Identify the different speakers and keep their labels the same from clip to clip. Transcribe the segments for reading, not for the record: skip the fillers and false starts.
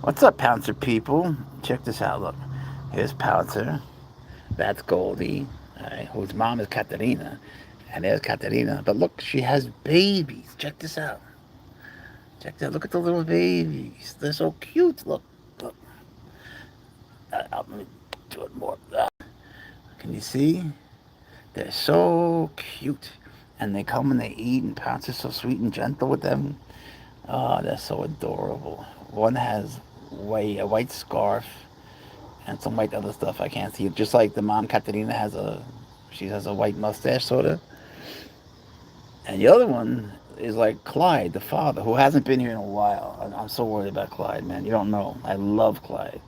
Speaker 1: What's up, Pouncer people? Check this out. Look, here's Pouncer. That's Goldie, right, whose mom is Katerina. And there's Katerina. But look, she has babies. Check this out. Check that. Look at the little babies. They're so cute. Look, look. Let me do it more. Can you see? They're so cute. And they come and they eat, and Pouncer's so sweet and gentle with them. Oh, they're so adorable. One has a white scarf and some white other stuff I can't see. Just like the mom, Katerina, she has a white mustache, sort of. And the other one is like Clyde, the father, who hasn't been here in a while. I'm so worried about Clyde, man. You don't know. I love Clyde,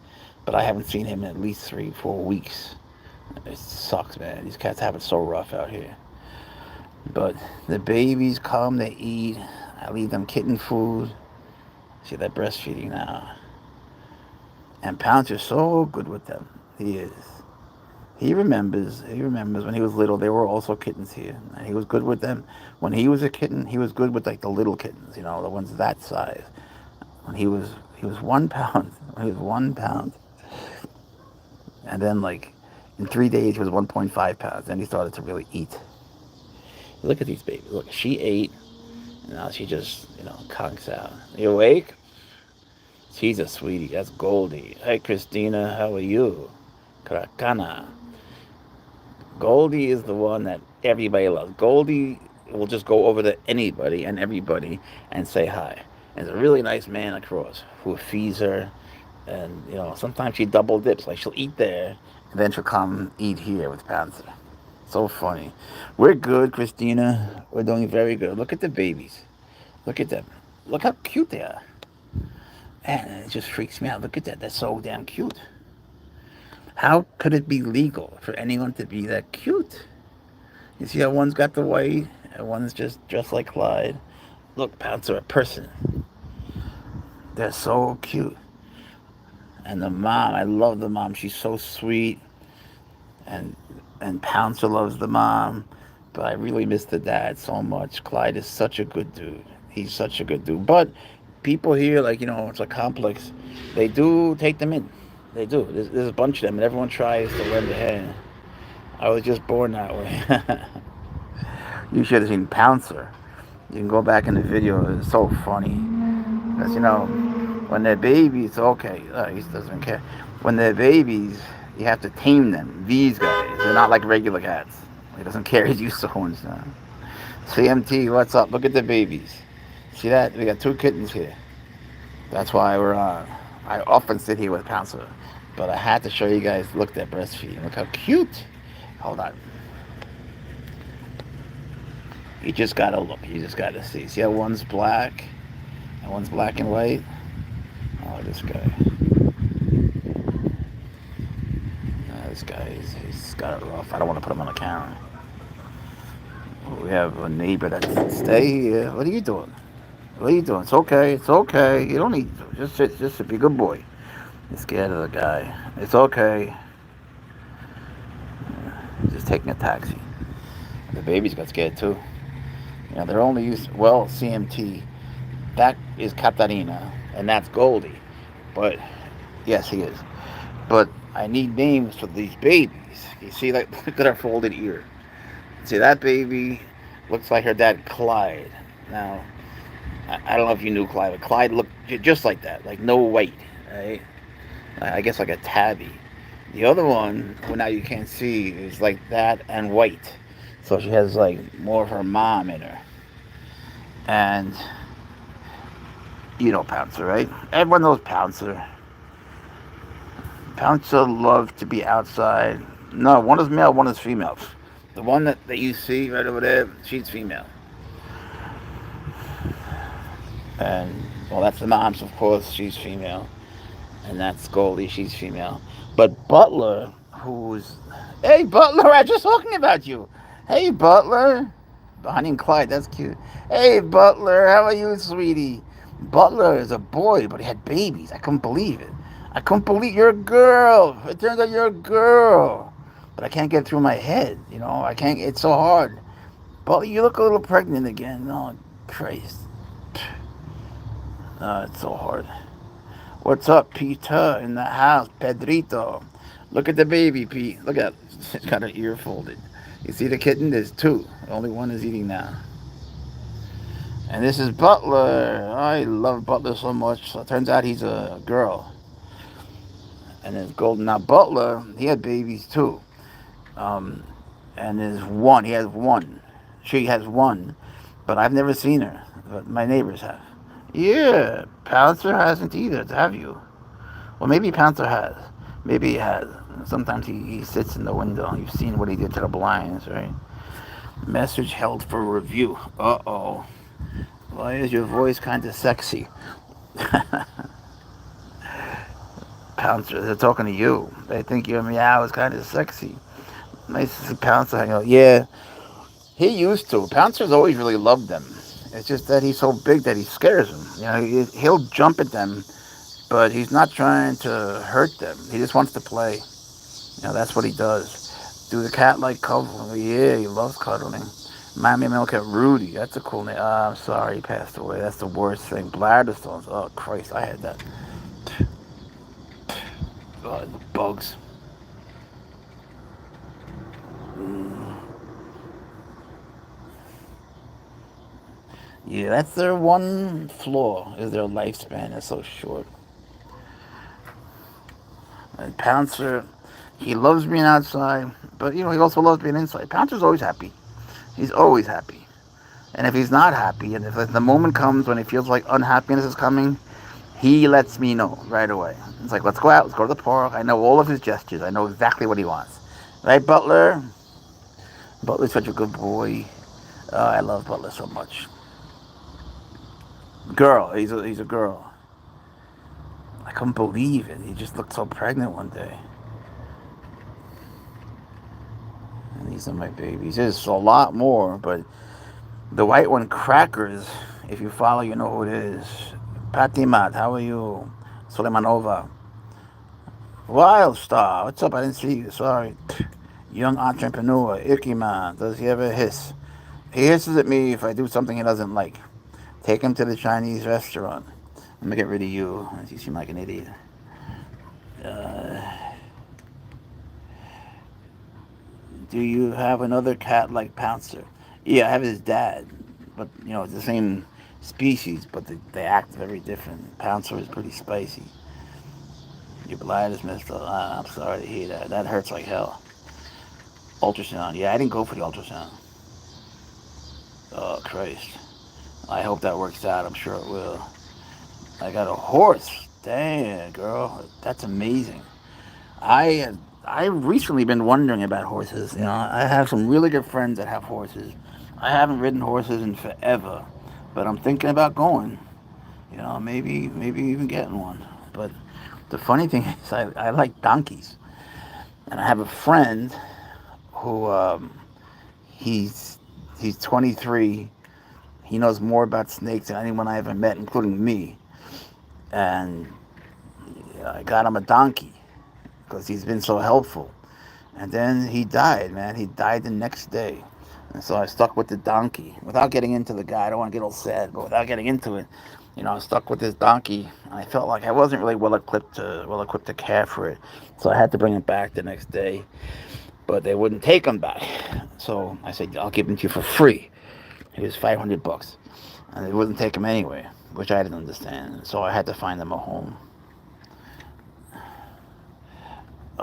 Speaker 1: but I haven't seen him in at least 3, 4 weeks. It sucks, man. These cats have it so rough out here. But the babies come, they eat. I leave them kitten food. See, they're breastfeeding now. And Pouncer's so good with them. He is. He remembers. He remembers when he was little. There were also kittens here, and he was good with them. When he was a kitten, he was good with like the little kittens, the ones that size. When he was 1 pound. When he was 1 pound, and then like in 3 days he was 1.5 pounds. Then he started to really eat. Look at these babies. Look, she ate, and now she just conks out. You awake? She's a sweetie. That's Goldie. Hey, Christina, how are you? Krakana. Goldie is the one that everybody loves. Goldie will just go over to anybody and everybody and say hi. And there's a really nice man across who feeds her. And, sometimes she double dips. Like, she'll eat there, and then she'll come eat here with Panther. So funny. We're good, Christina. We're doing very good. Look at the babies. Look at them. Look how cute they are. And it just freaks me out. Look at that. They're so damn cute. How could it be legal for anyone to be that cute? You see how one's got the white and one's just dressed like Clyde? Look, Pouncer, a person. They're so cute. And the mom, I love the mom. She's so sweet. And and Pouncer loves the mom. But I really miss the dad so much. Clyde is such a good dude. He's such a good dude. But people here, like, it's a complex. They do take them in. They do. There's a bunch of them, and everyone tries to lend a hand. I was just born that way. You should have seen Pouncer. You can go back in the video. It's so funny. Because, when they're babies, okay, he doesn't care. When they're babies, you have to tame them. These guys, they're not like regular cats. He doesn't care. He's used to ones now. CMT, what's up? Look at the babies. See that? We got 2 kittens here. That's why we're on. I often sit here with Pouncer, but I had to show you guys. Look at breastfeeding. Look how cute. Hold on. You just gotta look. You just gotta see. See how one's black and one's black and white? Oh, this guy. This guy, he's got it rough. I don't want to put him on the camera. We have a neighbor that says, stay here. What are you doing? What are you doing? It's okay. It's okay. You don't need to. Just sit. Just sit. Be a good boy. You're scared of the guy. It's okay. Just taking a taxi. The babies got scared too. They're only used. Well, CMT. That is Katarina, and that's Goldie. But yes, he is. But I need names for these babies. You see, like, look at her folded ear. See, that baby looks like her dad, Clyde. Now, I don't know if you knew Clyde, but Clyde looked just like that, like no weight, right? I guess like a tabby. The other one, well, now you can't see, is like that and white. So she has like more of her mom in her. And you know Pouncer, right? Everyone knows Pouncer. Pouncer loves to be outside. No, one is male, one is female. The one that you see right over there, she's female. And, well, that's the mom's, of course, she's female. And that's Goldie, she's female. But Butler, who's... Hey, Butler, I was just talking about you. Hey, Butler. Bonnie and Clyde, that's cute. Hey, Butler, how are you, sweetie? Butler is a boy, but he had babies. I couldn't believe it. I couldn't believe you're a girl. It turns out you're a girl. But I can't get it through my head, I can't, it's so hard. Butler, you look a little pregnant again. Oh, Christ. Oh, it's so hard. What's up, Peter in the house? Pedrito. Look at the baby, Pete. Look at it. It's got her ear folded. You see the kitten? There's two. Only one is eating now. And this is Butler. I love Butler so much. So it turns out he's a girl. And there's Golden. Now, Butler, he had babies too. Um, and there's one. He has one. She has one. But I've never seen her. But my neighbors have. Yeah, Pouncer hasn't either, have you? Well, maybe Pouncer has. Maybe he has. Sometimes he sits in the window. You've seen what he did to the blinds, right? Message held for review. Uh-oh. Why is your voice kind of sexy? Pouncer, they're talking to you. They think your meow is kind of sexy. Nice to see Pouncer hang out. Yeah, he used to. Pouncer's always really loved them. It's just that he's so big that he scares them. He'll jump at them, but he's not trying to hurt them. He just wants to play. That's what he does. Do the cat like cuddling? Yeah, he loves cuddling. Miami Male Cat Rudy. That's a cool name. I'm sorry he passed away. That's the worst thing. Bladder stones. Oh, Christ, I had that. Oh, bugs. Yeah, that's their one flaw, is their lifespan is so short. And Pouncer, he loves being outside, but he also loves being inside. Pouncer's always happy. He's always happy. And if he's not happy, and if the moment comes when he feels like unhappiness is coming, he lets me know right away. It's like, let's go out, let's go to the park. I know all of his gestures. I know exactly what he wants. Right, Butler? Butler's such a good boy. Oh, I love Butler so much. Girl, he's a girl. I couldn't believe it. He just looked so pregnant one day. And these are my babies. There's a lot more, but the white one, Crackers, if you follow, you know who it is. Patimat, how are you? Suleimanova. Wild Star, what's up? I didn't see you, sorry. Young entrepreneur, Icky Man, does he ever hiss? He hisses at me if I do something he doesn't like. Take him to the Chinese restaurant. I'm gonna get rid of you. You seem like an idiot. Do you have another cat like Pouncer? Yeah, I have his dad, but it's the same species, but they act very different. Pouncer is pretty spicy. Your blood is messed up. I'm sorry to hear that. That hurts like hell. Ultrasound. Yeah, I didn't go for the ultrasound. Oh, Christ. I hope that works out. I'm sure it will. I got a horse. Dang, girl. That's amazing. I've recently been wondering about horses. I have some really good friends that have horses. I haven't ridden horses in forever, but I'm thinking about going. Maybe even getting one. But the funny thing is, I like donkeys, and I have a friend who he's 23. He knows more about snakes than anyone I ever met, including me. And I got him a donkey because he's been so helpful. And then he died, man. He died the next day. And so I stuck with the donkey. Without getting into the guy, I don't want to get all sad, but without getting into it, I stuck with this donkey. And I felt like I wasn't really well equipped to care for it. So I had to bring it back the next day. But they wouldn't take him back. So I said, I'll give him to you for free. It was $500. And they wouldn't take him anyway, which I didn't understand. So I had to find him a home.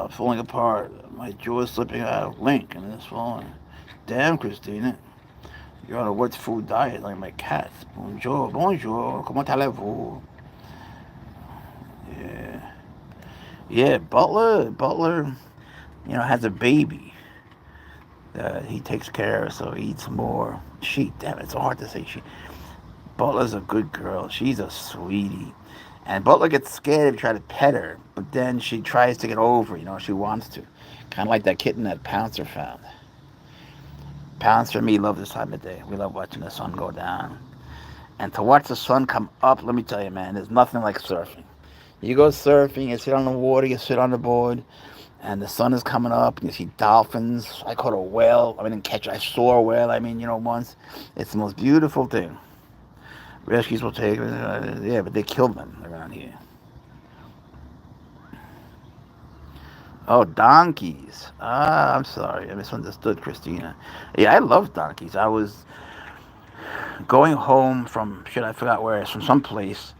Speaker 1: Falling apart. My jaw is slipping out of link and it's falling. Damn, Christina. You're on a wet food diet like my cat. Bonjour, bonjour. Comment allez-vous? Yeah. Yeah, Butler, has a baby that he takes care of, so he eats more. Damn it, it's so hard to say she. Butler's a good girl. She's a sweetie. And Butler gets scared if you try to pet her, but then she tries to get over, she wants to. Kind of like that kitten that Pouncer found. Pouncer and me love this time of day. We love watching the sun go down. And to watch the sun come up, let me tell you, man, there's nothing like surfing. You go surfing, you sit on the water, you sit on the board, and the sun is coming up, and you see dolphins. I caught a whale. I didn't catch it. I saw a whale, once. It's the most beautiful thing. Rescues will take, yeah, but they kill them around here. Oh, donkeys. Ah, I'm sorry. I misunderstood, Christina. Yeah, I love donkeys. I was going home from, shit, I forgot where, it's from some place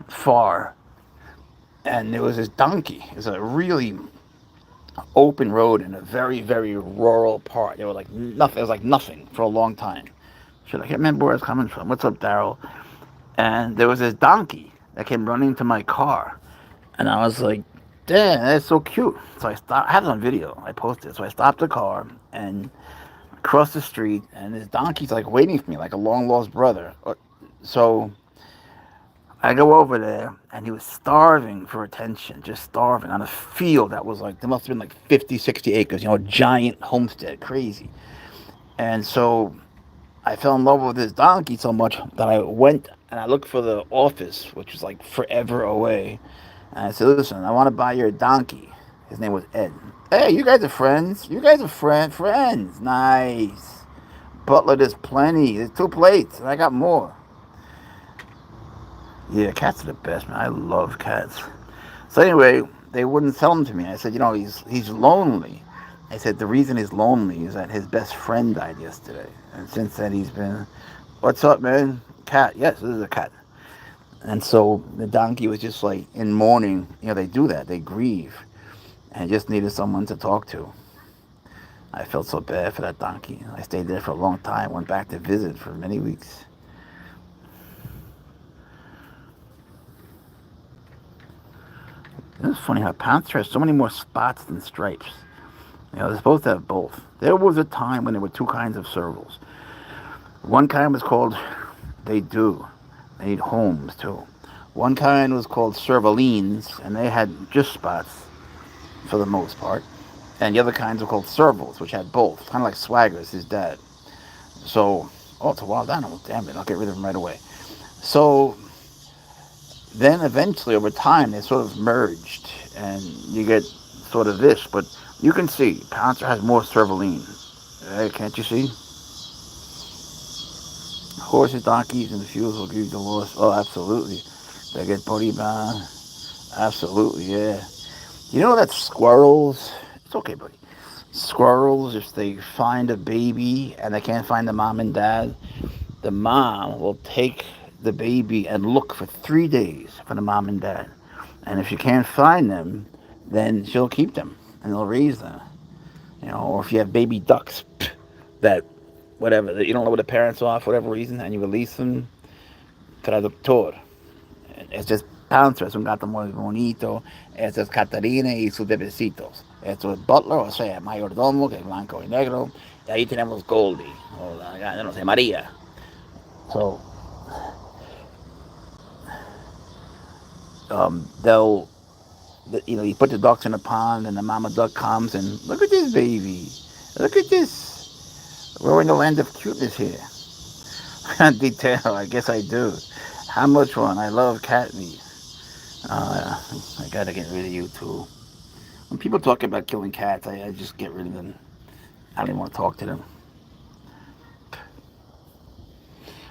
Speaker 1: far, and there was this donkey. It was a really open road in a very, very rural part. There were like nothing. It was like nothing for a long time. Shit, I can't remember where it's coming from. What's up, Daryl? And there was this donkey that came running to my car, and I was like, "Damn, that's so cute." So I stopped. I have it on video. I posted it. So I stopped the car and crossed the street, and this donkey's like waiting for me, like a long lost brother. So I go over there, and he was starving for attention, just starving on a field that was like, there must have been like 50, 60 acres, giant homestead, crazy. And so I fell in love with this donkey so much that I went and I looked for the office, which was like forever away. And I said, listen, I want to buy your donkey. His name was Ed. Hey, you guys are friends. You guys are friends. Nice. Butler, there's plenty. There's 2 plates, and I got more. Yeah, cats are the best, man. I love cats. So anyway, they wouldn't sell him to me. I said, he's lonely. I said the reason he's lonely is that his best friend died yesterday, and since then he's been, what's up, man? Cat? Yes, this is a cat. And so the donkey was just like in mourning. They do that. They grieve, and just needed someone to talk to. I felt so bad for that donkey. I stayed there for a long time. Went back to visit for many weeks. It's funny how Pouncer has so many more spots than stripes. They're supposed to have both. There was a time when there were 2 kinds of servals. One kind was called they do. They need homes too. One kind was called servalines, and they had just spots for the most part. And the other kinds were called servals, which had both, kind of like Swaggers, his dad. So, oh, it's a wild animal. Damn it, I'll get rid of him right away. So then eventually, over time, they sort of merged, and you get sort of this. But you can see Pouncer has more servaline. Can't you see? Horses, donkeys, and the fuels will give you the loss. Oh, absolutely. They get body bound. Absolutely, yeah. You know that squirrels? It's okay, buddy. Squirrels, if they find a baby and they can't find the mom and dad, the mom will take the baby and look for 3 days for the mom and dad. And if she can't find them, then she'll keep them and they'll raise them. Or if you have baby ducks that, whatever, that you don't know what the parents are for whatever reason, and you release them, traductor. Es just Pouncer, es un gato muy bonito. Eso es Catarina y sus bebecitos. Esto es Butler, o sea, mayordomo, que es blanco y negro. Y ahí tenemos Goldie, o no sé, María. So, they'll, you put the ducks in a pond, and the mama duck comes and look at this baby. Look at this. We're in the land of cuteness here. Detail, I guess I do. How much one? I love cat meat. I gotta get rid of you too. When people talk about killing cats, I just get rid of them. I don't even want to talk to them.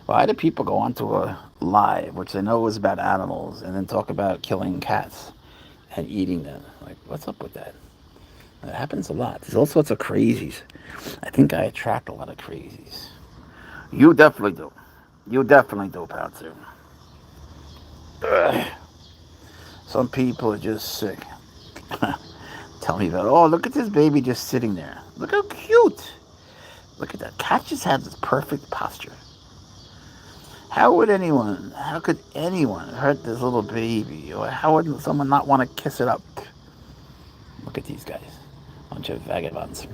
Speaker 1: Why do people go onto a live, which they know is about animals, and then talk about killing cats and eating them? Like, what's up with that? That happens a lot. There's all sorts of crazies. I think I attract a lot of crazies. You definitely do. You definitely do, Pouncer. Ugh. Some people are just sick. Tell me about, oh, look at this baby just sitting there. Look how cute. Look at that. Cat just has this perfect posture. How could anyone hurt this little baby? Or how would someone not want to kiss it up? Look at these guys. Bunch of vagabonds.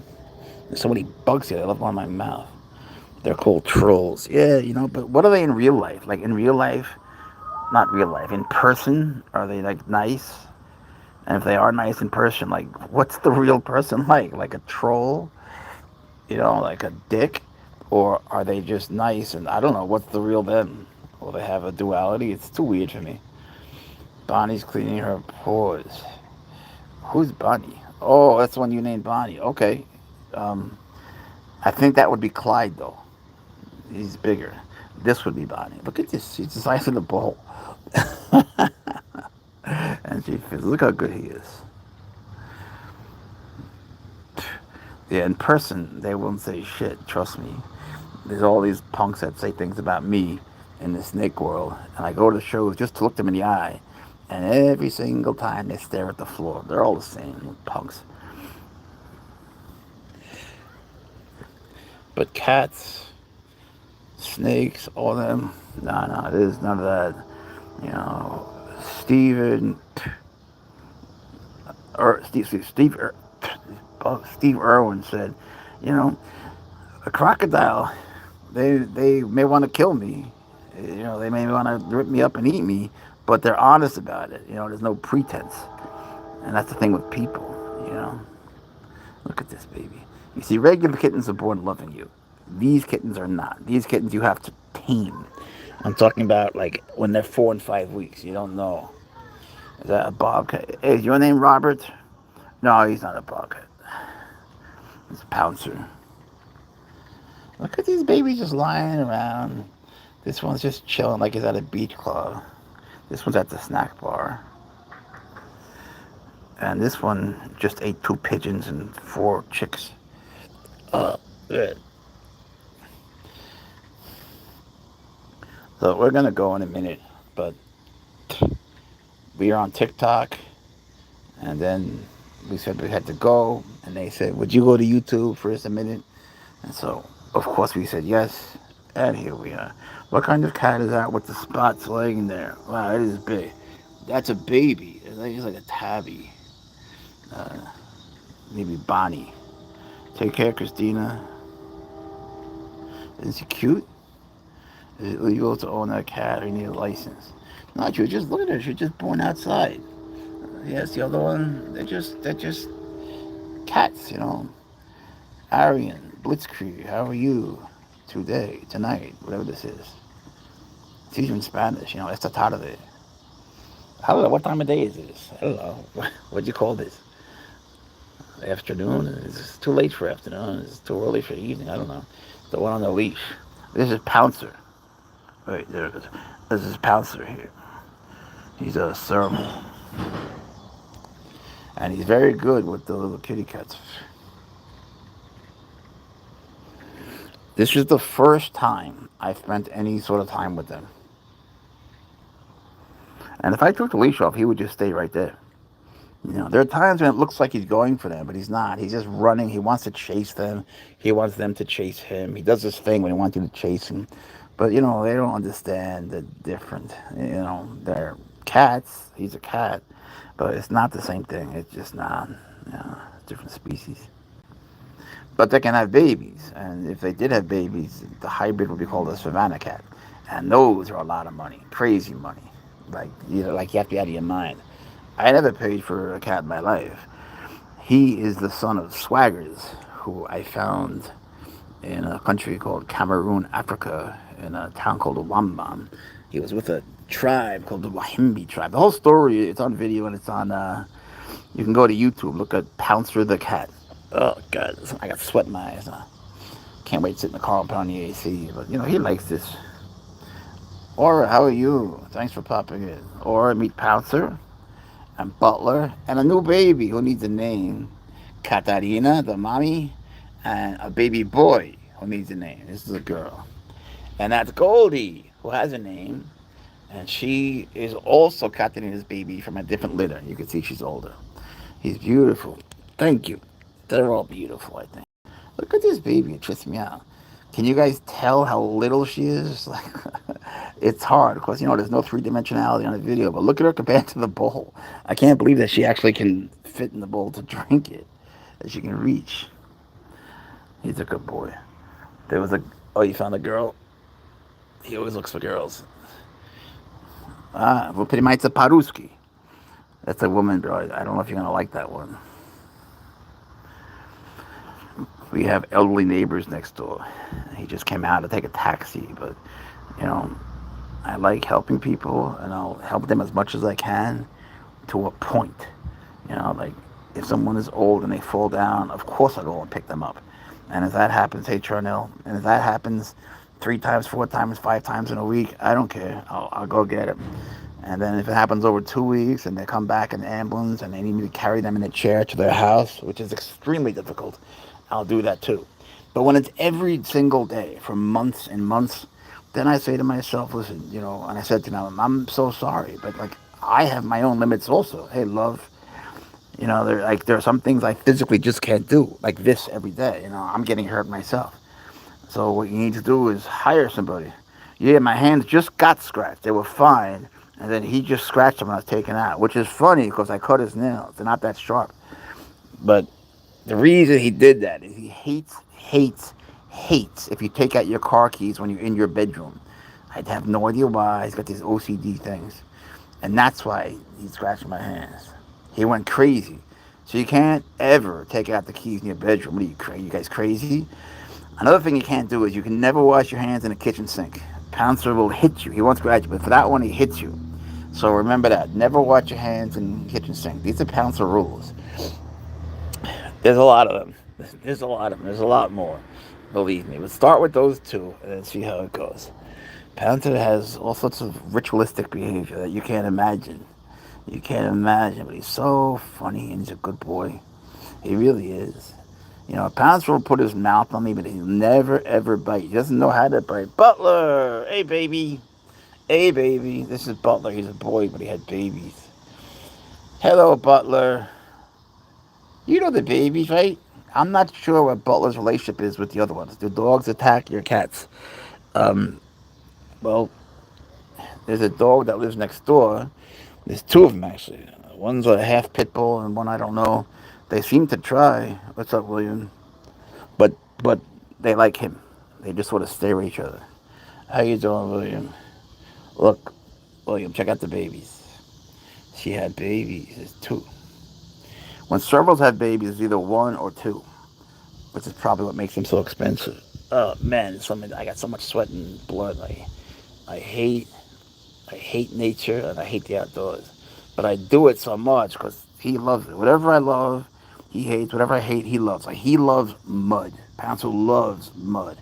Speaker 1: There's so many bugs here. I love them on my mouth. They're called trolls. Yeah, but what are they in real life? Like in real life, not real life, in person, are they like nice? And if they are nice in person, like what's the real person like? Like a troll? Like a dick? Or are they just nice and I don't know, what's the real them? Will they have a duality? It's too weird for me. Bonnie's cleaning her paws. Who's Bonnie? Oh, that's the one you named Bonnie. Okay. I think that would be Clyde, though. He's bigger. This would be Bonnie. Look at this. He's the size of the ball. And she feels, look how good he is. Yeah, in person, they won't say shit. Trust me. There's all these punks that say things about me in the snake world, and I go to the shows just to look them in the eye, and every single time they stare at the floor. They're all the same punks. But cats, snakes, all them, no, there's none of that. You know, Steven, or Steve Irwin said, you know, a crocodile, they may want to kill me. You know, they may want to rip me up and eat me, but they're honest about it. You know, there's no pretense. And that's the thing with people, you know. Look at this baby. You see, regular kittens are born loving you. These kittens are not. These kittens you have to tame. I'm talking about like when they're 4 and 5 weeks. You don't know. Is that a bobcat? Hey, is your name Robert? No, he's not a bobcat. It's a Pouncer. Look at these babies just lying around. This one's just chilling like he's at a beach club. This one's at the snack bar. And this one just ate 2 pigeons and 4 chicks. Good. So we're gonna go in a minute, but we are on TikTok, and then we said we had to go, and they said, "Would you go to YouTube for just a minute?" And so, of course, we said yes, and here we are. What kind of cat is that with the spots laying there? Wow, it is big. That's a baby. It's like a tabby. Uh, Maybe Bonnie. Take care, Christina. Isn't she cute? Is it legal to own a cat or you need a license? Not you. Just look at her. She's just born outside. Yes, the other one. They're just cats. You know. Arian, Blitzkrieg. How are you? Today, tonight, whatever this is. It's even Spanish. You know. Esta tarde. I don't know what time of day is this. I don't know. What do you call this? Afternoon? It's too late for afternoon. It's too early for evening. I don't know. The one on the leash. This is Pouncer. Wait, there it is. This is Pouncer here. He's a serval. And he's very good with the little kitty cats. This is the first time I spent any sort of time with them. And if I took the leash off, he would just stay right there. You know, there are times when it looks like he's going for them, but he's not. He's just running. He wants to chase them. He wants them to chase him. He does this thing when he wants you to chase him. But, you know, they don't understand the different. You know, they're cats. He's a cat. But it's not the same thing. It's just not, you know, different species. But they can have babies. And if they did have babies, the hybrid would be called a Savannah cat. And those are a lot of money. Crazy money. Like you have to be out of your mind. I never paid for a cat in my life. He is the son of Swaggers, who I found in a country called Cameroon, Africa, in a town called Wambam. He was with a tribe called the Wahimbi tribe. The whole story, it's on video and it's on, you can go to YouTube, look at Pouncer the Cat. Oh, God, I got sweat in my eyes. Can't wait to sit in the car and put on the AC. But, you know, he likes this. Aura, how are you? Thanks for popping in. Aura, meet Pouncer and Butler, and a new baby who needs a name. Katarina, the mommy, and a baby boy who needs a name. This is a girl. And that's Goldie, who has a name. And she is also Katarina's baby from a different litter. You can see she's older. He's beautiful. Thank you. They're all beautiful, I think. Look at this baby. It trips me out. Can you guys tell how little she is? Like, it's hard because, you know, there's no three-dimensionality on the video. But look at her compared to the bowl. I can't believe that she actually can fit in the bowl to drink it. That she can reach. He's a good boy. There was a... Oh, you found a girl? He always looks for girls. Ah, Vupirimaitsa Paruski. That's a woman, bro. I don't know if you're going to like that one. We have elderly neighbors next door. He just came out to take a taxi, but, you know, I like helping people, and I'll help them as much as I can to a point. You know, like, if someone is old and they fall down, of course I'll go and pick them up. And if that happens, hey, Charnel, and if that happens 3 times, 4 times, 5 times in a week, I don't care. I'll go get them. And then if it happens over 2 weeks and they come back in the ambulance and they need me to carry them in a chair to their house, which is extremely difficult, I'll do that too. But when it's every single day for months and months, then I say to myself, listen, and I said to them, I'm so sorry, but like I have my own limits also. Hey, love, there are some things I physically just can't do, like this every day. I'm getting hurt myself. So what you need to do is hire somebody. Yeah, my hands just got scratched. They were fine. And then he just scratched them when I was taken out, which is funny because I cut his nails. They're not that sharp. But the reason he did that is he hates if you take out your car keys when you're in your bedroom. I have no idea why. He's got these OCD things. And that's why he scratched my hands. He went crazy. So you can't ever take out the keys in your bedroom. What are you crazy? You guys crazy? Another thing you can't do is you can never wash your hands in a kitchen sink. Pouncer will hit you. He won't scratch you, but for that one, he hits you. So remember that. Never wash your hands in the kitchen sink. These are Pouncer rules. There's a lot of them. There's a lot of them. There's a lot more. Believe me. But start with those two and then see how it goes. Pouncer has all sorts of ritualistic behavior that you can't imagine. You can't imagine, but he's so funny and he's a good boy. He really is. Pouncer will put his mouth on me, but he'll never ever bite. He doesn't know how to bite. Butler! Hey, baby. Hey, baby. This is Butler. He's a boy, but he had babies. Hello, Butler. You know the babies, right? I'm not sure what Butler's relationship is with the other ones. Do dogs attack your cats? Um, well, there's a dog that lives next door. There's two of them, actually. One's a half pit bull and one I don't know. They seem to try. What's up, William? But but they like him. They just sort of stare at each other. How you doing, William? Look, William, check out the babies. She had babies. There's two. When servals have babies, it's either one or two, which is probably what makes them so expensive. Oh man, it's something. I got so much sweat and blood. I hate I hate nature and I hate the outdoors. But I do it so much because he loves it. Whatever I love, he hates. Whatever I hate, he loves. Like he loves mud. Pouncer loves mud.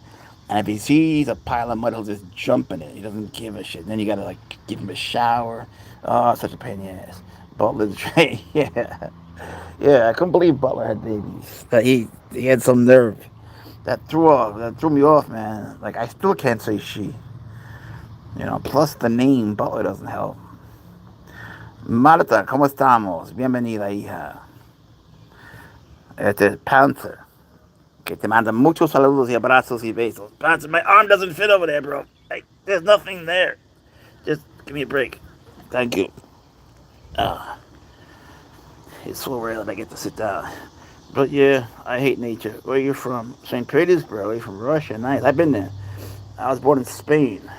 Speaker 1: And if he sees a pile of mud, he'll just jump in it. He doesn't give a shit. And then you gotta like give him a shower. Oh, such a pain in the ass. Butler's yeah, yeah. I couldn't believe Butler had babies. That he had some nerve. That threw me off, man. Like I still can't say she. Plus the name Butler doesn't help. Marta, ¿cómo estamos? Bienvenida, hija. Este es Pouncer, que te manda muchos saludos y abrazos y besos. Pouncer, my arm doesn't fit over there, bro. There's nothing there. Just give me a break. Thank you. Uh, it's so rare that I get to sit down. But yeah, I hate nature. Where are you from? St. Petersburg. Where are you from? Russia. Nice. I've been there. I was born in Spain.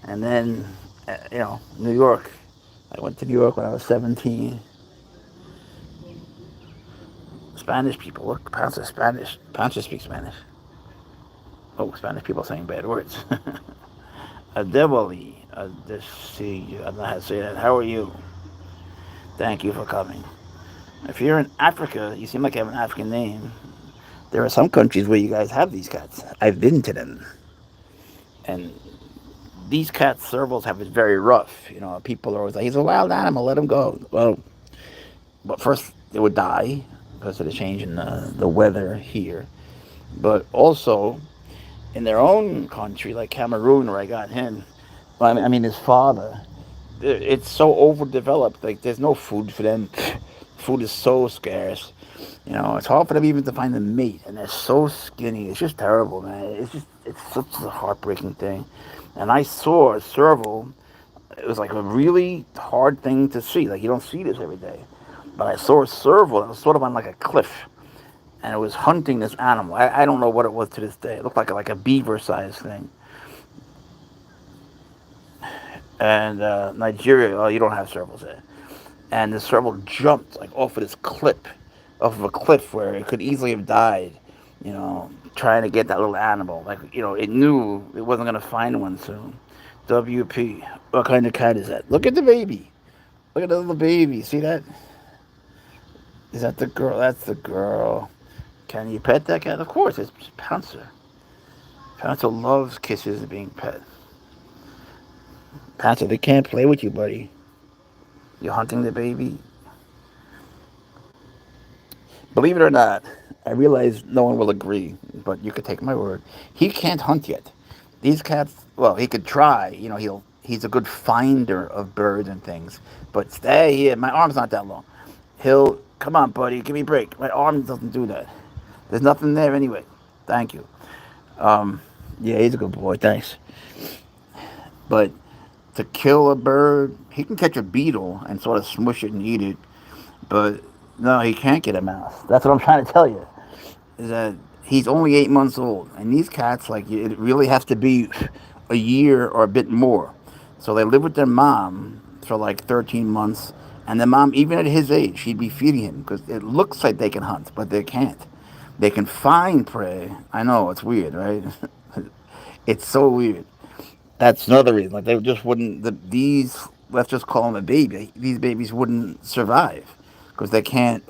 Speaker 1: And then, New York. I went to New York when I was 17. Spanish people. Look, Pouncer Spanish. Pouncer speaks Spanish. Oh, Spanish people saying bad words. Adeboli. See, I don't know how to say that. How are you? Thank you for coming. If you're in Africa, you seem like you have an African name. There are some countries where you guys have these cats. I've been to them. And these cats, servals, have it very rough. People are always like, he's a wild animal, let him go. Well, but first, they would die because of the change in the weather here. But also, in their own country, like Cameroon, where I got him, well, I mean his father, it's so overdeveloped. Like, there's no food for them. Food is so scarce. It's hard for them even to find a mate, and they're so skinny. It's just terrible, man. It's such a heartbreaking thing. And I saw a serval. It was like a really hard thing to see. Like, you don't see this every day. But I saw a serval. It was sort of on like a cliff, and it was hunting this animal. I don't know what it was to this day. It looked like a beaver-sized thing. And Nigeria, oh, you don't have servals there. And the serval jumped like off of a cliff where it could easily have died. Trying to get that little animal. Like, it knew it wasn't gonna find one soon. WP, what kind of cat is that? Look at the baby. Look at the little baby. See that? Is that the girl? That's the girl. Can you pet that cat? Of course, it's Pouncer. Pouncer loves kisses and being pet. Pouncer, they can't play with you, buddy. You're hunting the baby. Believe it or not, I realize no one will agree, but you could take my word. He can't hunt yet. These cats, well, he could try. He's a good finder of birds and things. But stay here. My arm's not that long. He'll come on, buddy. Give me a break. My arm doesn't do that. There's nothing there anyway. Thank you. Yeah, he's a good boy. Thanks. But to kill a bird, he can catch a beetle and sort of smush it and eat it. But no, he can't get a mouse. That's what I'm trying to tell you. Is that he's only 8 months old, and these cats, like, it really has to be a year or a bit more. So they live with their mom for like 13 months, and the mom, even at his age, she'd be feeding him because it looks like they can hunt, but they can't. They can find prey. I know it's weird, right? It's so weird. That's another reason. Like, they just wouldn't. These, let's just call them a baby. These babies wouldn't survive because they can't.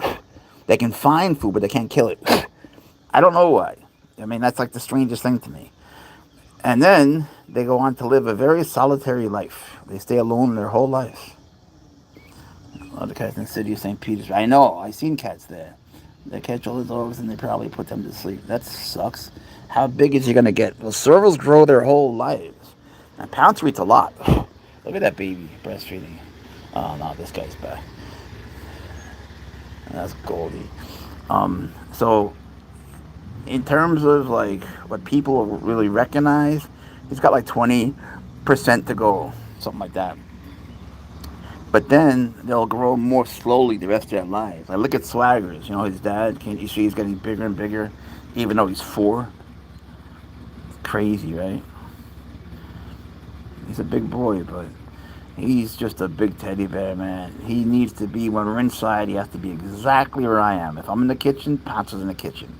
Speaker 1: They can find food, but they can't kill it. I don't know why. I mean, that's like the strangest thing to me. And then they go on to live a very solitary life. They stay alone their whole life. A lot of cats in the city of St. Petersburg. I know. I've seen cats there. They catch all the dogs and they probably put them to sleep. That sucks. How big is he going to get? Well, servals grow their whole lives. And Pouncer eats a lot. Look at that baby breastfeeding. Oh, no, this guy's back. That's Goldie. So in terms of like what people really recognize, he's got like 20% to go, something like that. But then they'll grow more slowly the rest of their lives. I look at Swaggers, his dad. Can't you see he's getting bigger and bigger, even though he's 4? It's crazy, right? He's a big boy, but he's just a big teddy bear, man. He needs to be, when we're inside, he has to be exactly where I am. If I'm in the kitchen, Pouncer's in the kitchen.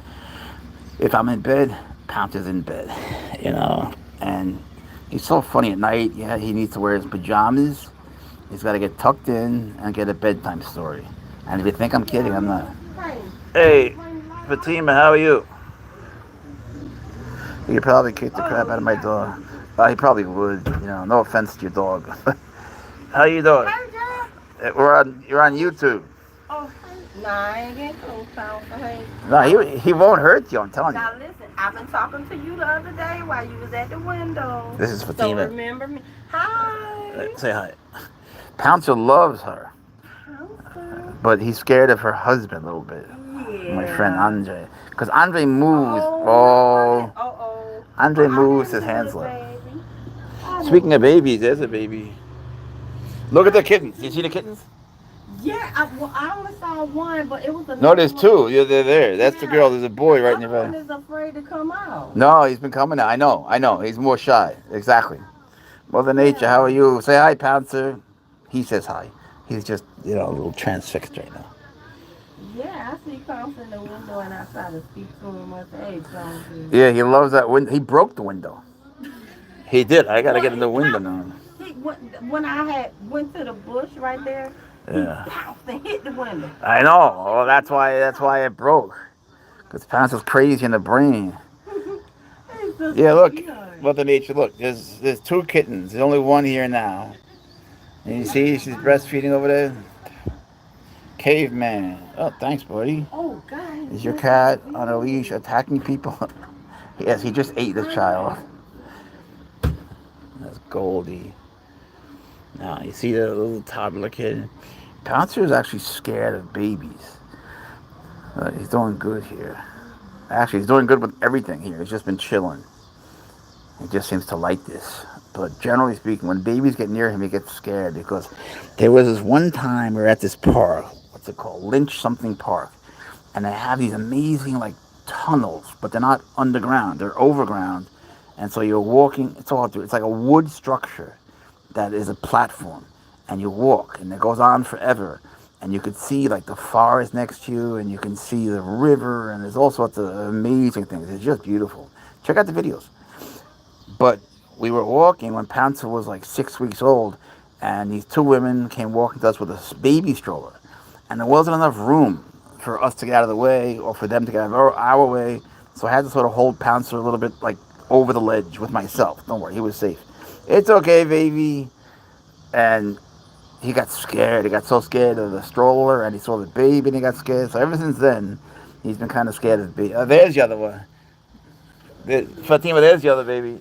Speaker 1: If I'm in bed, Pouncer's in bed, And he's so funny at night. Yeah, he needs to wear his pajamas. He's got to get tucked in and get a bedtime story. And if you think I'm kidding, I'm not. Hey, Fatima, how are you? He probably kicked the crap out of my dog. He probably would, No offense to your dog. How you doing? You're on YouTube.
Speaker 2: Oh, nah, I ain't getting cold sound for him.
Speaker 1: No, he won't hurt you, I'm telling you.
Speaker 2: Now listen, I've been talking to you the other day while you was at the window.
Speaker 1: This is Fatima.
Speaker 2: So remember me. Hi.
Speaker 1: Say hi. Pouncer loves her.
Speaker 2: Pouncer.
Speaker 1: But he's scared of her husband a little bit.
Speaker 2: Yeah.
Speaker 1: My friend Andre. Because Andre moves. Andre moves his hands like. Speaking of babies, there's a baby. Look at the kittens. You see the kittens?
Speaker 2: Yeah, I only saw one, but it was a.
Speaker 1: No, there's 2. Yeah, they're there. That's the girl. There's a boy right nearby.
Speaker 2: One is afraid to come out.
Speaker 1: No, he's been coming out. I know. He's more shy. Exactly. Mother Nature, how are you? Say hi, Pouncer. He says hi. He's just, a little transfixed right now.
Speaker 2: Yeah, I see Pouncer in the window and I try to speak to him and say, hey, Pouncer.
Speaker 1: Yeah, he loves that window. He broke the window. He did. I got to get in the window now.
Speaker 2: When I went to the bush right there,
Speaker 1: yeah,
Speaker 2: he bounced and hit the window.
Speaker 1: I know. Oh, that's why it broke. Because Pouncer's crazy in the brain. Yeah, look, Mother Nature. Look, there's 2 kittens. There's only one here now. And you see, she's breastfeeding over there. Caveman. Oh, thanks, buddy.
Speaker 2: Oh, God.
Speaker 1: Is your cat on a leash attacking people? Yes, he just ate the child. That's Goldie. Now, you see the little toddler kid? Pouncer is actually scared of babies. He's doing good here. Actually, he's doing good with everything here. He's just been chilling. He just seems to like this. But generally speaking, when babies get near him, he gets scared because there was this one time we were at this park. What's it called? Lynch something park. And they have these amazing, like, tunnels, but they're not underground. They're overground. And so you're walking. It's like a wood structure that is a platform. And you walk, and it goes on forever. And you could see, like, the forest next to you, and you can see the river, and there's all sorts of amazing things. It's just beautiful. Check out the videos. But we were walking when Pouncer was like 6 weeks old, and these 2 women came walking to us with a baby stroller. And there wasn't enough room for us to get out of the way or for them to get out of our way. So I had to sort of hold Pouncer a little bit like over the ledge with myself. Don't worry, he was safe. It's okay, baby. And he got scared. He got so scared of the stroller, and he saw the baby, and he got scared. So ever since then, He's been kind of scared of baby. There's the other one. Fatima, there's the other baby.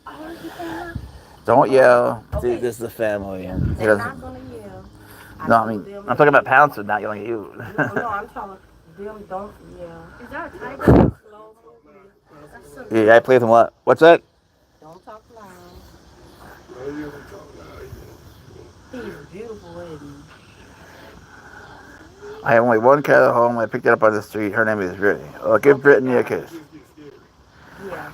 Speaker 2: Oh, she came out?
Speaker 1: Don't yell. See,
Speaker 2: Okay.
Speaker 1: this is the family,
Speaker 2: Yeah,
Speaker 1: and he
Speaker 2: they're
Speaker 1: doesn't.
Speaker 2: not gonna yell. I
Speaker 1: No, I
Speaker 2: told
Speaker 1: mean,
Speaker 2: them
Speaker 1: I'm
Speaker 2: if
Speaker 1: talking about
Speaker 2: they
Speaker 1: Pouncer, not yelling at you.
Speaker 2: no, I'm telling them don't yell. Is that a tiger? Slow. That's so
Speaker 1: Yeah, I play with him a lot. What's that?
Speaker 2: Don't talk loud. He's beautiful, isn't he?
Speaker 1: I have only one cat at home. I picked it up on the street. Her name is Brittany. Oh, give
Speaker 2: Okay,
Speaker 1: Brittany a
Speaker 2: guys.
Speaker 1: kiss.
Speaker 2: Yeah,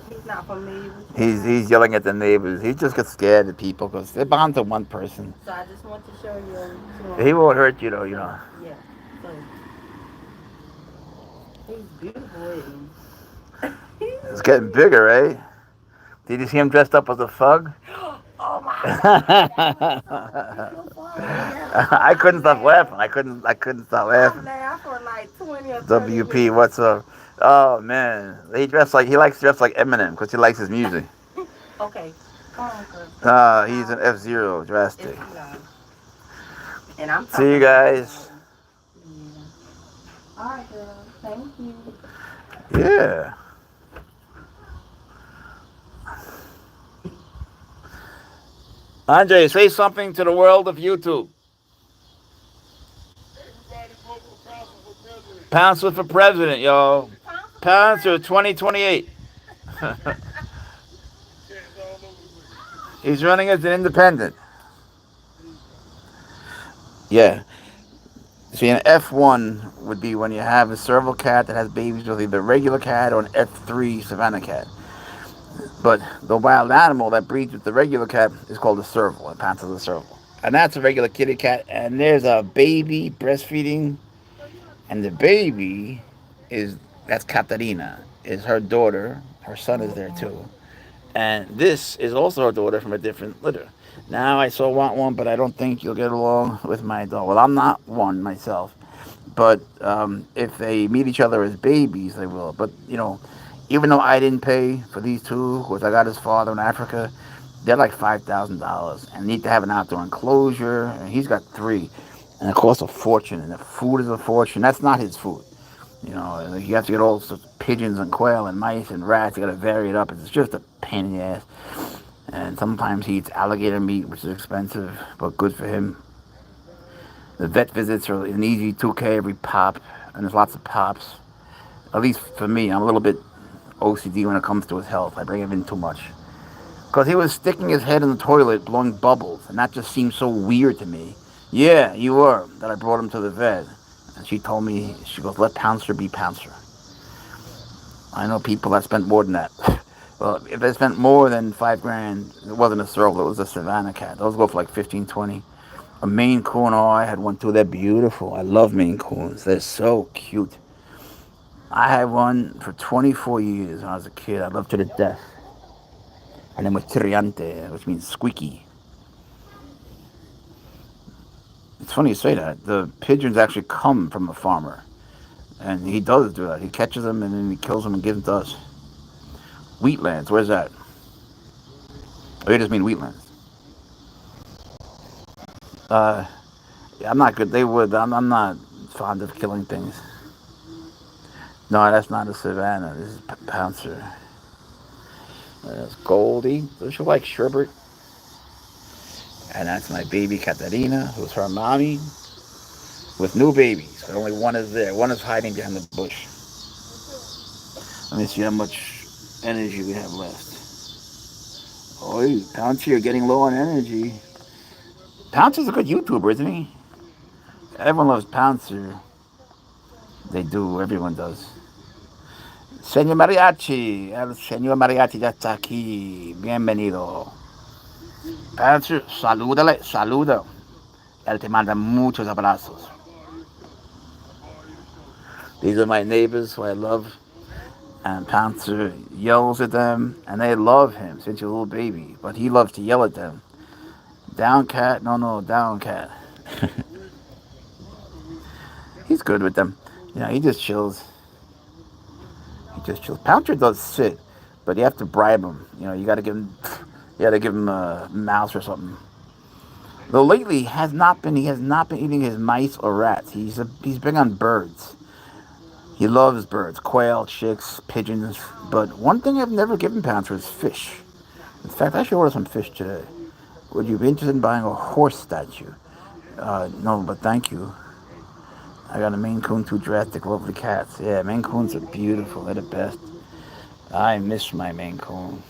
Speaker 2: he's not familiar with you
Speaker 1: He's
Speaker 2: guys.
Speaker 1: yelling at the neighbors. He just gets scared of people because they bond to one person.
Speaker 2: So I just want to show you to
Speaker 1: He
Speaker 2: him.
Speaker 1: won't hurt you though, you
Speaker 2: So
Speaker 1: know.
Speaker 2: yeah. So he's beautiful, isn't
Speaker 1: It's
Speaker 2: he?
Speaker 1: getting bigger, right? Did you see him dressed up as a thug?
Speaker 2: Oh my God, that was so beautiful. That's why
Speaker 1: I couldn't
Speaker 2: I'm
Speaker 1: stop
Speaker 2: laughing.
Speaker 1: laughing. I couldn't stop
Speaker 2: I
Speaker 1: laughing.
Speaker 2: laughed for like 20 or 30
Speaker 1: WP,
Speaker 2: minutes.
Speaker 1: what's up? Oh man, he likes to dress like Eminem because he likes his music.
Speaker 2: Okay, come on, cuz.
Speaker 1: He's an
Speaker 2: Now,
Speaker 1: F-Zero
Speaker 2: it's
Speaker 1: drastic.
Speaker 2: too loud. And I'm
Speaker 1: See you
Speaker 2: talking really
Speaker 1: guys.
Speaker 2: loud. Yeah. All right, girl. Thank you.
Speaker 1: Yeah. Andre, say something to the world of YouTube. Pouncer for president, yo. Pouncer 2028. He's running as an independent. Yeah. See, an F1 would be when you have a serval cat that has babies with either a regular cat or an F3 Savannah cat. But the wild animal that breeds with the regular cat is called a serval, a Pouncer the serval. And that's a regular kitty cat. And there's a baby breastfeeding, and the baby is that's Katarina, is her daughter. Her son is there
Speaker 2: Mm-hmm.
Speaker 1: too. And this is also her daughter from a different litter. Now I so want one, but I don't think you'll get along with my dog. Well, I'm not one myself, but if they meet each other as babies, they will. But even though I didn't pay for these two, because I got his father in Africa, they're like $5,000 and need to have an outdoor enclosure. And he's got three, and it costs a fortune. And the food is a fortune. That's not his food. You have to get all sorts of pigeons and quail and mice and rats. You got to vary it up. It's just a pain in the ass. And sometimes he eats alligator meat, which is expensive, but good for him. The vet visits are an easy 2K every pop, and there's lots of pops. At least for me, I'm a little bit OCD when it comes to his health. I bring him in too much. Because he was sticking his head in the toilet, blowing bubbles, and that just seemed so weird to me. Yeah, you were, that I brought him to the vet. And she told me, she goes, let Pouncer be Pouncer. I know people that spent more than that. Well, if they spent more than $5,000, it wasn't a serval, it was a Savannah cat. Those go for like 15, 20. A Maine Coon, oh, I had one too. They're beautiful. I love Maine Coons. They're so cute. I had one for 24 years when I was a kid. I loved her to death. Her name was Tiriante, which means squeaky. It's funny you say that. The pigeons actually come from a farmer. And he does do that. He catches them and then he kills them and gives them to us. Wheatlands, where's that? Oh, you just mean wheatlands. Uh, yeah, I'm not good. They would. I'm not fond of killing things. No, that's not a Savannah. This is Pouncer. That's Goldie. Does she like sherbet? And that's my baby Katarina, who's her mommy, with new babies. But only one is there. One is hiding behind the bush. Let me see how much energy we have left. Oh, Pouncer, you're getting low on energy. Pouncer's a good YouTuber, isn't he? Everyone loves Pouncer. They do. Everyone does. Señor Mariachi, el señor Mariachi ya está aquí. Bienvenido. Pouncer, salúdale, saluda. Él te manda muchos abrazos. These are my neighbors who I love. And Pouncer yells at them, and they love him since he's a little baby. But he loves to yell at them. Down cat, no, down cat. He's good with them. He just chills. He just chills. Pouncer does sit, but you have to bribe him. You got to give him a mouse or something. Though lately he has not been eating his mice or rats. He's big on birds. He loves birds, quail, chicks, pigeons. But one thing I've never given Pouncer is fish. In fact, I should order some fish today. Would you be interested in buying a horse statue? No, but thank you. I got a Maine Coon, two drastic, lovely cats. Yeah, Maine Coons are beautiful. They're the best. I miss my Maine Coon.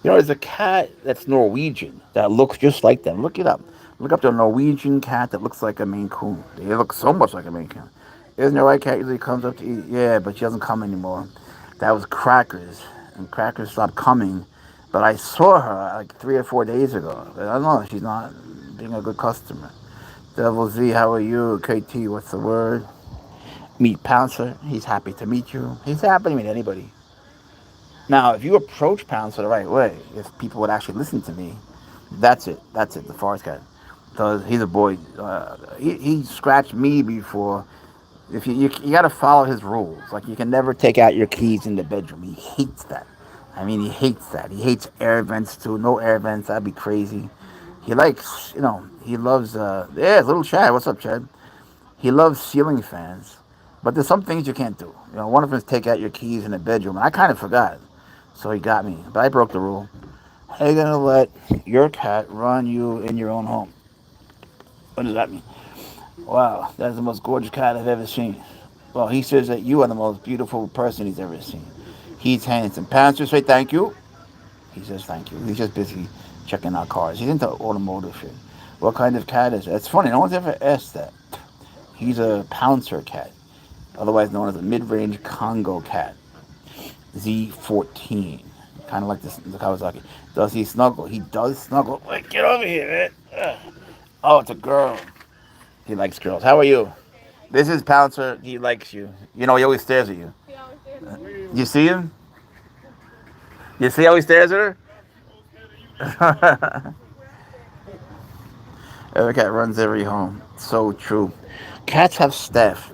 Speaker 1: You know, there's a cat that's Norwegian that looks just like them. Look it up. Look up the Norwegian cat that looks like a Maine Coon. They look so much like a Maine Coon. Isn't there white cat usually comes up to eat? Yeah, but she doesn't come anymore. That was Crackers, and Crackers stopped coming. But I saw her like 3 or 4 days ago. But I don't know. She's not being a good customer. Devil Z, how are you? KT, what's the word? Meet Pouncer. He's happy to meet you. He's happy to meet anybody. Now, if you approach Pouncer the right way, if people would actually listen to me, that's it. That's it. The forest cat. Because he's a boy. He scratched me before. If you got to follow his rules. Like you can never take out your keys in the bedroom. He hates that. I mean, he hates that. He hates air vents too. No air vents. That'd be crazy. He likes, he loves. Yeah, little Chad. What's up, Chad? He loves ceiling fans. But there's some things you can't do. One of them is take out your keys in the bedroom, and I kind of forgot. So he got me. But I broke the rule. How are you gonna let your cat run you in your own home? What does that mean? Wow, that's the most gorgeous cat I've ever seen. Well, he says that you are the most beautiful person he's ever seen. He's handsome. Pouncer, say thank you. He says thank you. He's just busy checking out cars. He's into automotive shit. What kind of cat is it? It's funny. No one's ever asked that. He's a Pouncer cat, otherwise known as a mid-range Congo cat. Z14. Kind of like the Kawasaki. Does he snuggle? He does snuggle. Wait, get over here, man. Oh, it's a girl. He likes girls. How are you? This is Pouncer. He likes you. He always stares at you. You see him? You see how he stares at her? Every cat runs every home. So true. Cats have staff.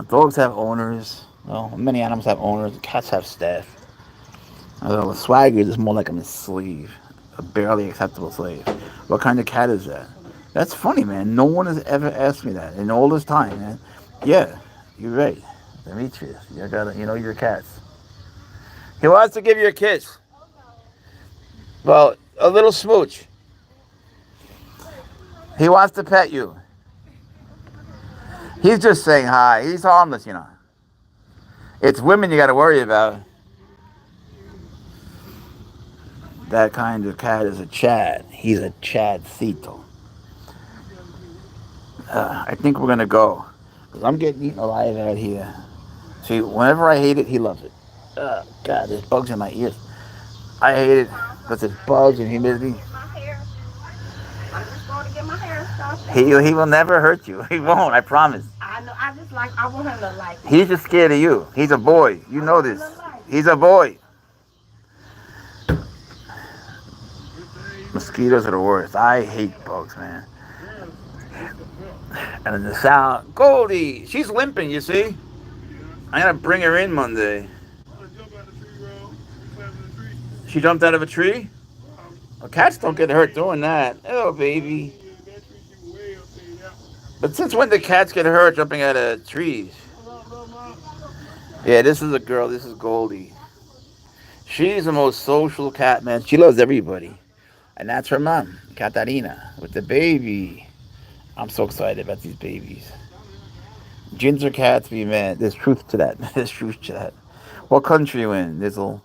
Speaker 1: Dogs have owners. Well, many animals have owners. Cats have staff. Although a swagger is more like a slave, a barely acceptable slave. What kind of cat is that? That's funny, man. No one has ever asked me that in all this time, man. Yeah, you're right. Demetrius, you gotta, your cats. He wants to give you a kiss. Well, a little smooch. He wants to pet you. He's just saying hi. He's harmless. It's women you got to worry about. That kind of cat is a Chad. He's a Chadcito. I think we're going to go. Because I'm getting eaten alive out here. See, whenever I hate it, he loves it. God, there's bugs in my ears. I hate it because there's bugs and humidity.
Speaker 2: I'm just going to get my hair stuff.
Speaker 1: He will never hurt you. He won't, I promise.
Speaker 2: I know. I want him to like me.
Speaker 1: He's just scared of you. He's a boy. You know this. He's a boy. Mosquitoes are the worst. I hate bugs, man. And in the south, Goldie, she's limping, you see? I gotta bring her in Monday. She jumped out of a tree? Well, cats don't get hurt doing that. Oh, baby. But since when do cats get hurt jumping out of trees? Yeah, this is a girl. This is Goldie. She's the most social cat, man. She loves everybody. And that's her mom, Katarina, with the baby. I'm so excited about these babies. Ginger cats be mad. There's truth to that. There's truth to that. What country you in, Nizzle?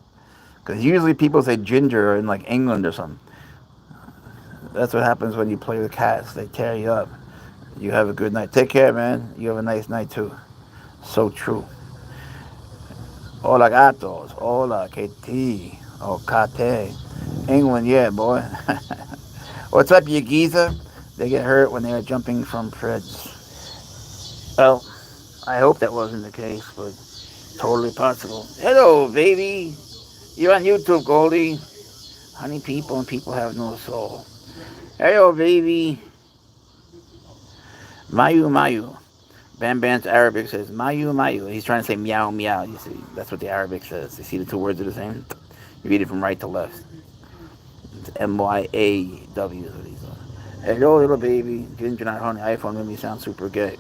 Speaker 1: Because usually people say ginger in like England or something. That's what happens when you play with cats. They tear you up. You have a good night. Take care, man. You have a nice night too. So true. Hola gatos. Hola, KT. Oh, Kate. England, yeah, boy. What's up, you geezer? They get hurt when they are jumping from treads. Well, I hope that wasn't the case, but totally possible. Hello, baby. You're on YouTube, Goldie. Honey people and people have no soul. Hello, baby. Mayu, Mayu. Bam Bam's Arabic says Mayu, Mayu. He's trying to say meow, meow. You see, that's what the Arabic says. You see the two words are the same? You read it from right to left. It's MYAW is what he's on. Hello, little baby. Ginger, not honey. iPhone made me sound super gay.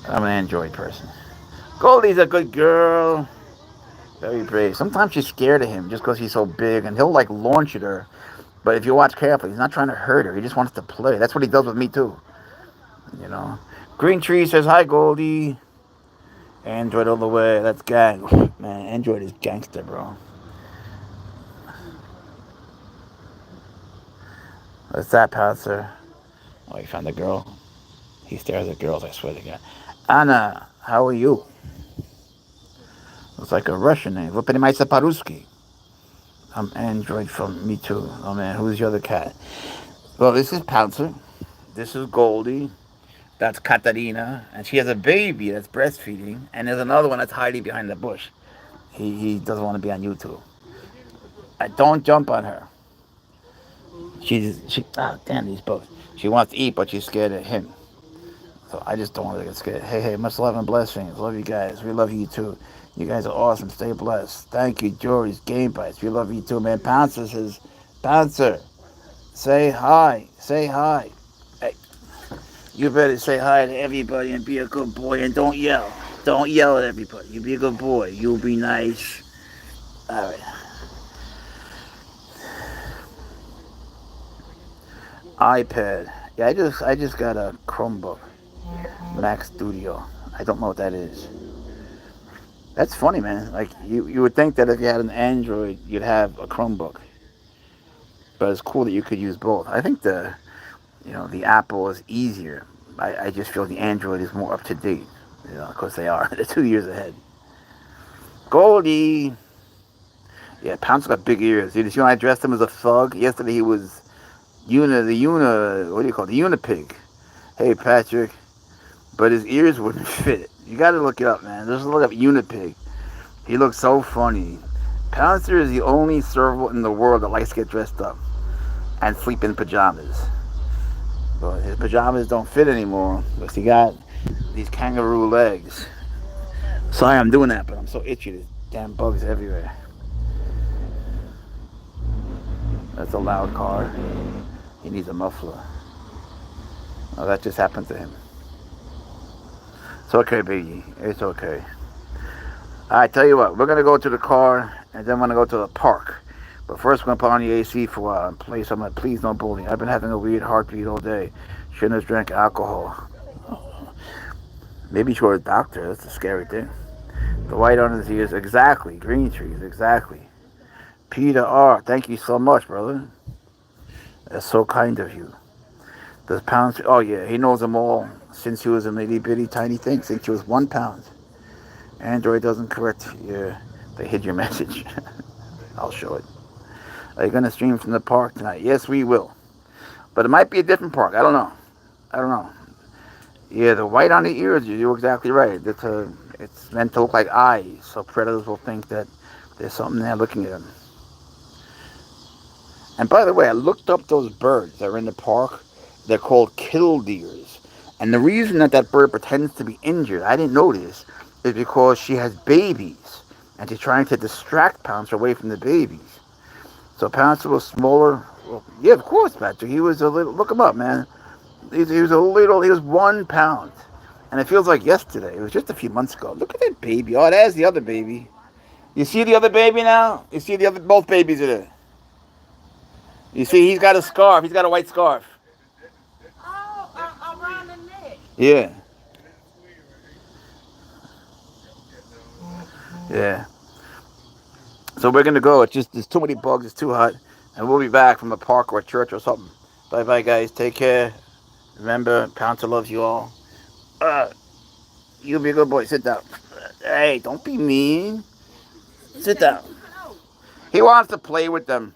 Speaker 1: I'm an Android person. Goldie's a good girl. Very brave. Sometimes she's scared of him just because he's so big, and he'll like launch at her. But if you watch carefully, he's not trying to hurt her. He just wants to play. That's what he does with me too. You know. Green Tree says hi, Goldie. Android all the way. That's gang. Man, Android is gangster, bro. What's that, Pouncer? Oh, he found a girl. He stares at girls, I swear to God. Anna, how are you? Looks like a Russian name. Вы понимаете по-русски? I'm Android from Me Too. Oh man, who's the other cat? Well, this is Pouncer. This is Goldie. That's Katarina. And she has a baby that's breastfeeding. And there's another one that's hiding behind the bush. He doesn't want to be on YouTube. I don't jump on her. Damn these bugs. She wants to eat, but she's scared of him. So I just don't want to get scared. Hey, much love and blessings. Love you guys. We love you too. You guys are awesome. Stay blessed. Thank you, Jory's Game Bites. We love you too, man. Pouncer says, Pouncer, say hi. Say hi. Hey, you better say hi to everybody and be a good boy and don't yell. Don't yell at everybody. You be a good boy. You'll be nice. All right. iPad. Yeah, I just got a Chromebook. Mac Studio. I don't know what that is. That's funny, man. Like you would think that if you had an Android, you'd have a Chromebook. But it's cool that you could use both. I think the Apple is easier. I just feel the Android is more up to date. Of course they are. They're 2 years ahead. Goldie. Yeah, Pounce got big ears. Dude, you know I dressed him as a thug? Yesterday he was what do you call it? The Unipig. Hey, Patrick. But his ears wouldn't fit. You gotta look it up, man. Just look up Unipig. He looks so funny. Pouncer is the only serval in the world that likes to get dressed up and sleep in pajamas. But his pajamas don't fit anymore because he got these kangaroo legs. Sorry I'm doing that, but I'm so itchy. There's damn bugs everywhere. That's a loud car. He needs a muffler. Oh, that just happened to him. It's okay, baby. It's okay. I tell you what, we're going to go to the car, and then we're going to go to the park. But first, we're going to put on the AC for a while and play some of Please No Bullying. I've been having a weird heartbeat all day. Shouldn't have drank alcohol. Maybe you should go to a doctor. That's a scary thing. The white on his ears. Exactly. Green trees. Exactly. Peter R. Thank you so much, brother. That's so kind of you. Does Pounce... Oh, yeah. He knows them all since he was a itty-bitty tiny thing. Since he was 1 pound. Android doesn't correct. Yeah, they hid your message. I'll show it. Are you going to stream from the park tonight? Yes, we will. But it might be a different park. I don't know. Yeah, the white on the ears, you're exactly right. It's meant to look like eyes, so predators will think that there's something there looking at them. And by the way, I looked up those birds that are in the park. They're called killdeers. And the reason that bird pretends to be injured, I didn't notice, is because she has babies. And she's trying to distract Pouncer away from the babies. So Pouncer was smaller. Well, yeah, of course, Patrick. He was a little, look him up, man. He was 1 pound. And it feels like yesterday. It was just a few months ago. Look at that baby. Oh, there's the other baby. You see the other baby now? You see both babies are there. You see, he's got a scarf. He's got a white scarf.
Speaker 2: Oh, around the neck.
Speaker 1: Yeah. Yeah. So we're going to go. It's just, there's too many bugs. It's too hot. And we'll be back from a park or a church or something. Bye-bye, guys. Take care. Remember, Pouncer loves you all. You be a good boy. Sit down. Hey, don't be mean. Sit down. He wants to play with them.